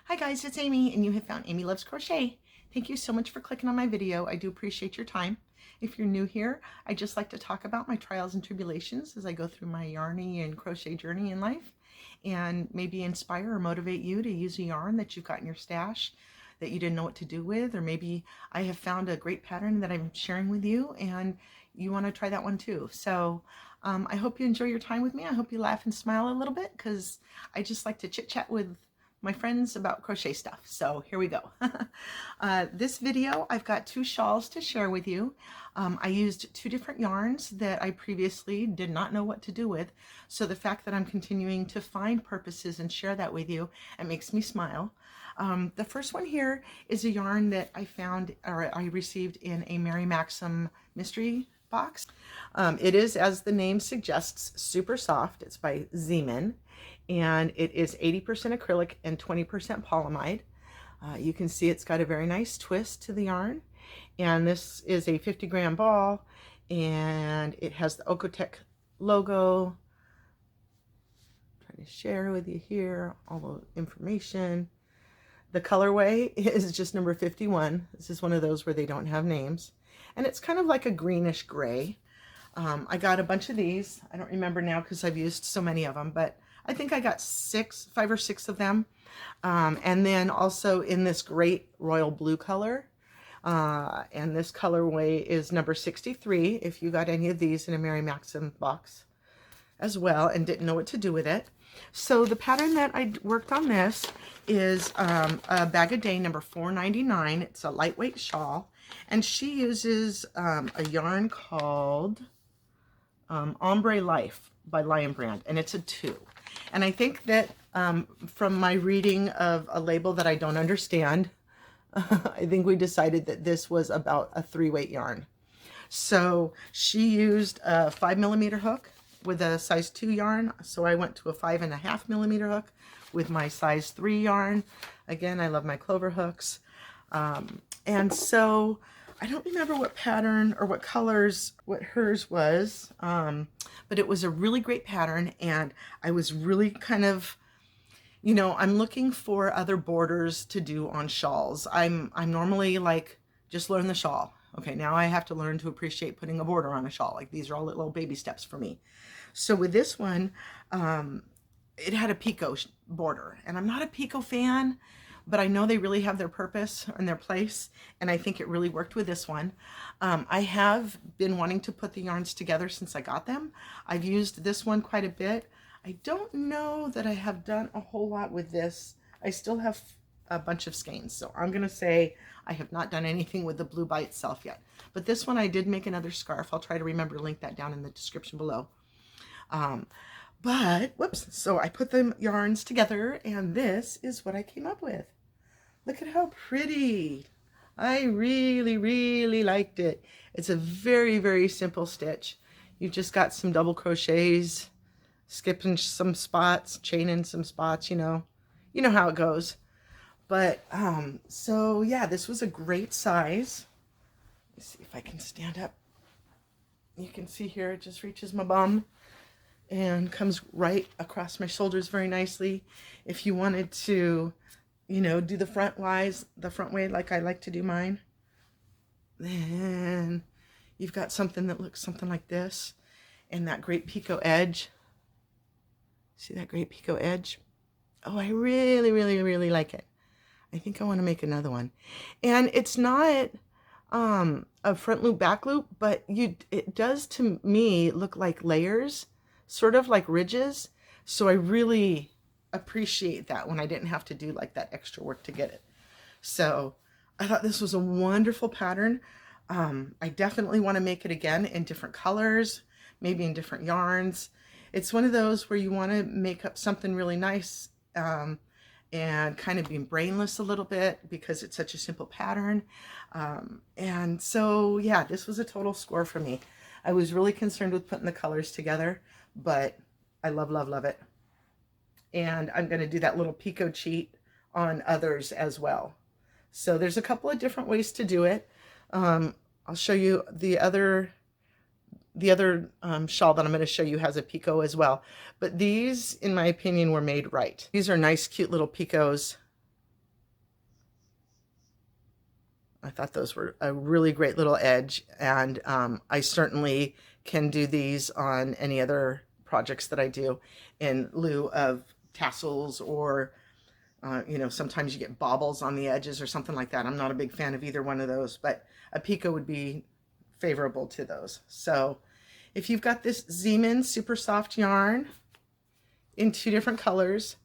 Hi guys, it's Amy and you have found Amy Loves Crochet. Thank you so much for clicking on my video. I do appreciate your time. If you're new here, I just like to talk about my trials and tribulations as I go through my yarny and crochet journey in life, and maybe inspire or motivate you to use a yarn that you've got in your stash that you didn't know what to do with, or maybe I have found a great pattern that I'm sharing with you and you want to try that one too. So I hope you enjoy your time with me. I hope you laugh and smile a little bit because I just like to chit chat with my friends about crochet stuff. So here we go. This video, I've got two shawls to share with you. I used two different yarns that I previously did not know what to do with. So the fact that I'm continuing to find purposes and share that with you, it makes me smile. The first one here is a yarn that I found, or I received in a Mary Maxim mystery box. It is, as the name suggests, Supersoft. It's by Zeeman, and it is 80% acrylic and 20% polyamide. You can see it's got a very nice twist to the yarn, and this is a 50-gram ball, and it has the Okotech logo. Trying to share with you here all the information. The colorway is just number 51. This is one of those where they don't have names, and it's kind of like a greenish gray. I got a bunch of these. I don't remember now because I've used so many of them, but I think I got 5 or 6 of them. And then also in this great royal blue color. And this colorway is number 63, if you got any of these in a Mary Maxim box as well and didn't know what to do with it. So the pattern that I worked on this is a Bag a Day number 499. It's a lightweight shawl, and she uses a yarn called Ombre Life by Lion Brand, and it's a 2. And I think that from my reading of a label that I don't understand, I think we decided that this was about a 3-weight yarn. So she used a 5mm hook with a size 2 yarn. So I went to a 5.5mm hook with my size 3 yarn. Again, I love my clover hooks. And so I don't remember what pattern or what colors, what hers was, but it was a really great pattern, and I was really kind of, you know, I'm looking for other borders to do on shawls. I'm normally like, just learn the shawl. Okay, now I have to learn to appreciate putting a border on a shawl. Like, these are all little baby steps for me. So with this one, it had a picot border, and I'm not a picot fan, but I know they really have their purpose and their place, and I think it really worked with this one. I have been wanting to put the yarns together since I got them. I've used this one quite a bit. I don't know that I have done a whole lot with this. I still have a bunch of skeins, so I'm gonna say I have not done anything with the blue by itself yet. But this one I did make another scarf. I'll try to remember to link that down in the description below. But whoops, so I put the yarns together, and this is what I came up with. Look at how pretty. I really liked it. It's a very simple stitch. You've just got some double crochets, skipping some spots, chaining some spots, you know how it goes. But so yeah, this was a great size. Let's see if I can stand up. You can see here it just reaches my bum and comes right across my shoulders very nicely. If you wanted to, you know, do the front way like I like to do mine, then you've got something that looks something like this, and that great picot edge. See that great picot edge? Oh, I really like it. I think I want to make another one. And it's not a front loop, back loop, but it does to me look like layers, sort of like ridges. So I really appreciate that when I didn't have to do like that extra work to get it. So I thought this was a wonderful pattern. I definitely want to make it again in different colors, maybe in different yarns. It's one of those where you want to make up something really nice and kind of being brainless a little bit because it's such a simple pattern. And so yeah, this was a total score for me. I was really concerned with putting the colors together, but I love it. And I'm going to do that little picot cheat on others as well. So there's a couple of different ways to do it. I'll show you the other shawl that I'm going to show you has a picot as well. But these, in my opinion, were made right. These are nice, cute little picots I thought those were a really great little edge, and I certainly can do these on any other projects that I do in lieu of tassels or sometimes you get baubles on the edges or something like that. I'm not a big fan of either one of those, but a picot would be favorable to those. So if you've got this Zeeman Supersoft yarn in 2 different colors,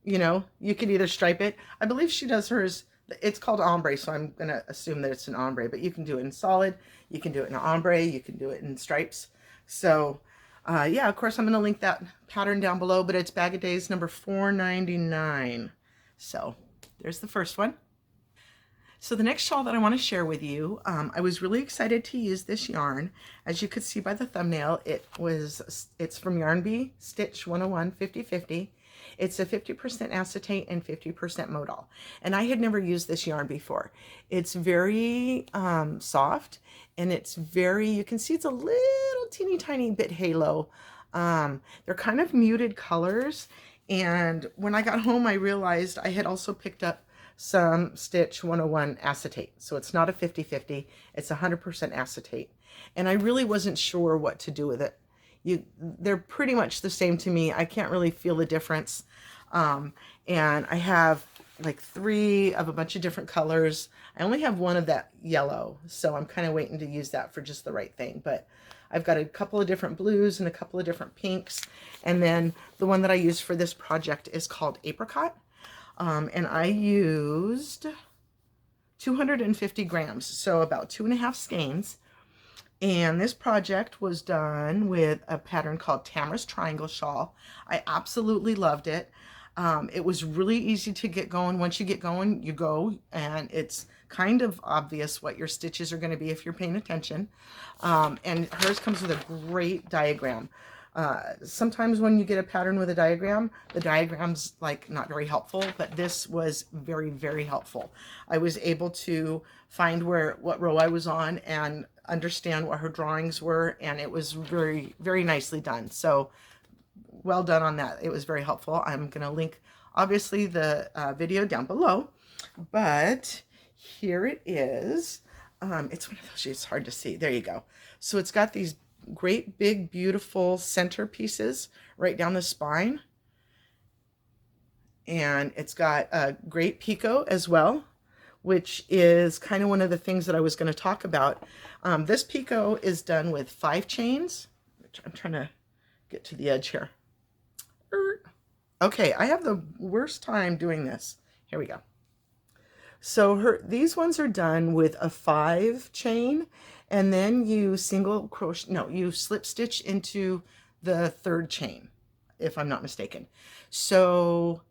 you could either stripe it. I believe she does hers, it's called ombre, so I'm going to assume that it's an ombre, but you can do it in solid, you can do it in ombre, you can do it in stripes. So yeah, of course I'm going to link that pattern down below, but it's Bag of Days number 499. So there's the first one. So the next shawl that I want to share with you, I was really excited to use this yarn. As you could see by the thumbnail, it's from Yarn Bee, Stitch 101 50/50. It's a 50% acetate and 50% modal. And I had never used this yarn before. It's very soft, and it's very, you can see it's a little teeny tiny bit halo. They're kind of muted colors. And when I got home, I realized I had also picked up some Stitch 101 acetate. So it's not a 50/50, it's 100% acetate. And I really wasn't sure what to do with it. They're pretty much the same to me. I can't really feel the difference. And I have like 3 of a bunch of different colors. I only have 1 of that yellow, so I'm kind of waiting to use that for just the right thing. But I've got a couple of different blues and a couple of different pinks. And then the one that I used for this project is called Apricot. And I used 250 grams, so about 2.5 skeins. And this project was done with a pattern called Tamara's Triangle Shawl. I absolutely loved it. It was really easy to get going. Once you get going, you go, and it's kind of obvious what your stitches are going to be if you're paying attention. And hers comes with a great diagram. Sometimes when you get a pattern with a diagram, the diagram's like not very helpful, but this was very, very helpful. I was able to find what row I was on and understand what her drawings were, and it was very, very nicely done. So well done on that. It was very helpful. I'm going to link obviously the video down below, but here it is. It's one of those, it's hard to see. There you go. So it's got these great big beautiful center pieces right down the spine, and it's got a great picot as well, which is kind of one of the things that I was going to talk about. This picot is done with 5 chains, which I'm trying to get to the edge here. Okay, I have the worst time doing this. Here we go. So these ones are done with a 5 chain, and then you single crochet, no, you slip stitch into the 3rd chain, if I'm not mistaken. So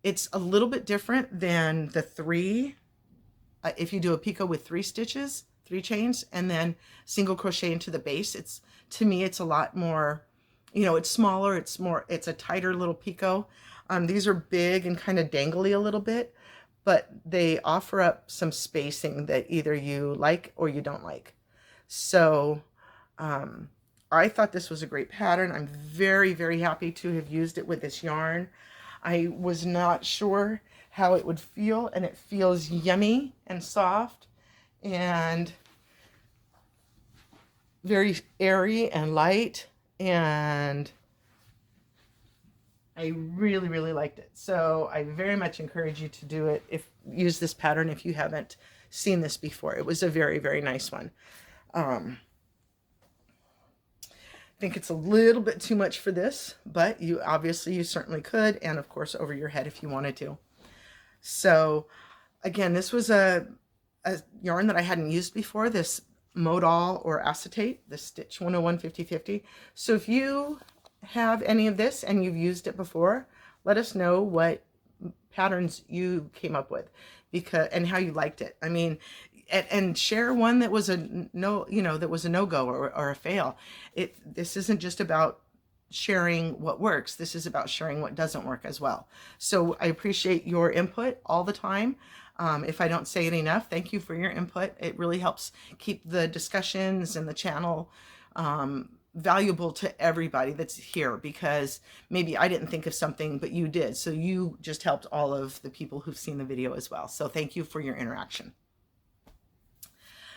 it's a little bit different than the 3. If you do a picot with 3 stitches, 3 chains, and then single crochet into the base, to me, it's a lot more, it's smaller, it's a tighter little picot. These are big and kind of dangly a little bit, but they offer up some spacing that either you like or you don't like. So I thought this was a great pattern. I'm very, very happy to have used it with this yarn. I was not sure how it would feel, and it feels yummy and soft and very airy and light, and I really, really liked it. So I very much encourage you to do it. Use this pattern if you haven't seen this before. It was a very, very nice one. I think it's a little bit too much for this, but you certainly could, and of course over your head if you wanted to. So again, this was a yarn that I hadn't used before, this modal or acetate, the Stitch 101 50/50. So if you have any of this and you've used it before, let us know what patterns you came up with and how you liked it. I mean, and share one that was a no-go or a fail. This isn't just about sharing what works. This is about sharing what doesn't work as well. So I appreciate your input all the time. If I don't say it enough, thank you for your input. It really helps keep the discussions and the channel valuable to everybody that's here, because maybe I didn't think of something, but you did. So you just helped all of the people who've seen the video as well. So thank you for your interaction.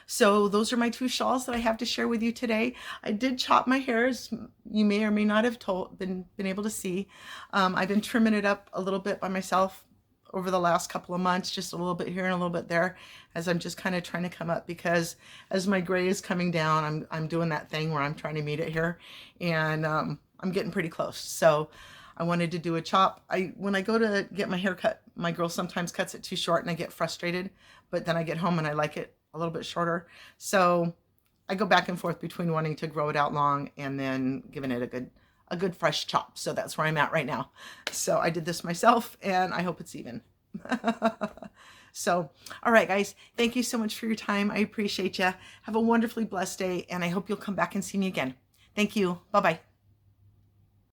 So those are my 2 shawls that I have to share with you today. I did chop my hair, as you may or may not have been able to see. I've been trimming it up a little bit by myself over the last couple of months, just a little bit here and a little bit there, as I'm just kind of trying to come up, because as my gray is coming down, I'm doing that thing where I'm trying to meet it here, and I'm getting pretty close. So I wanted to do a chop. When I go to get my hair cut, my girl sometimes cuts it too short and I get frustrated, but then I get home and I like it a little bit shorter. So I go back and forth between wanting to grow it out long and then giving it a good fresh chop. So that's where I'm at right now. So I did this myself and I hope it's even. So, all right, guys, thank you so much for your time. I appreciate you. Have a wonderfully blessed day, and I hope you'll come back and see me again. Thank you. Bye-bye.